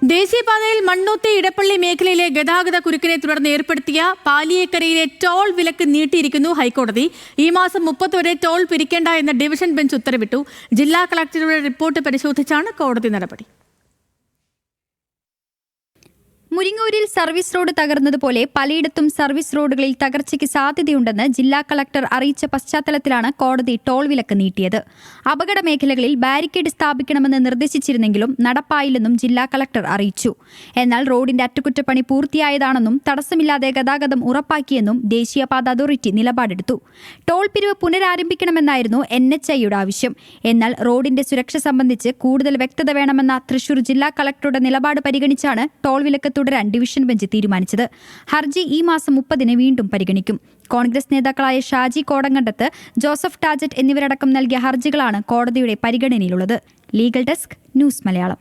ദേശീയപാതയിൽ മണ്ണൂത്തി ഇടപ്പള്ളി മേഖലയിലെ ഗതാഗത കുരുക്കിനെ തുടർന്ന് ഏർപ്പെടുത്തിയ പാലിയേക്കരയിലെ ടോൾ വിലക്ക് നീട്ടിയിരിക്കുന്നു ഹൈക്കോടതി. ഈ മാസം 30 വരെ ടോൾ പിരിക്കേണ്ട എന്ന ഡിവിഷൻ ബെഞ്ച് ഉത്തരവിട്ടു. ജില്ലാ കളക്ടറുടെ റിപ്പോർട്ട് പരിശോധിച്ചാണ് കോടതി നടപടി. മുരിങ്ങൂരിൽ സർവീസ് റോഡ് തകർന്നതുപോലെ പലയിടത്തും സർവീസ് റോഡുകളിൽ തകർച്ചയ്ക്ക് സാധ്യതയുണ്ടെന്ന് ജില്ലാ കളക്ടർ അറിയിച്ച പശ്ചാത്തലത്തിലാണ് കോടതി ടോൾ വിലക്ക് നീട്ടിയത്. അപകട മേഖലകളിൽ ബാരിക്കേഡ് സ്ഥാപിക്കണമെന്ന് നിർദ്ദേശിച്ചിരുന്നെങ്കിലും നടപ്പായില്ലെന്നും ജില്ലാ കളക്ടർ അറിയിച്ചു. എന്നാൽ റോഡിന്റെ അറ്റകുറ്റപ്പണി പൂർത്തിയായതാണെന്നും തടസ്സമില്ലാതെ ഗതാഗതം ഉറപ്പാക്കിയെന്നും ദേശീയപാത അതോറിറ്റി നിലപാടെടുത്തു. ടോൾ പിരിവ് പുനരാരംഭിക്കണമെന്നായിരുന്നു NHIയുടെ ആവശ്യം. എന്നാൽ റോഡിന്റെ സുരക്ഷ സംബന്ധിച്ച് കൂടുതൽ വ്യക്തത വേണമെന്ന തൃശൂർ ജില്ലാ കളക്ടറുടെ നിലപാട് പരിഗണിച്ചാണ് ടോൾ വിലക്ക് തുടരാൻ ഡിവിഷൻ ബെഞ്ച് തീരുമാനിച്ചത്. ഹർജി ഈ മാസം 30 വീണ്ടും പരിഗണിക്കും. കോൺഗ്രസ് നേതാക്കളായ ഷാജി കോടങ്കണ്ടത്ത്, ജോസഫ് ടാജറ്റ് എന്നിവരടക്കം നൽകിയ ഹർജികളാണ് കോടതിയുടെ പരിഗണനയിലുള്ളത്. Legal desk, news Malayalam.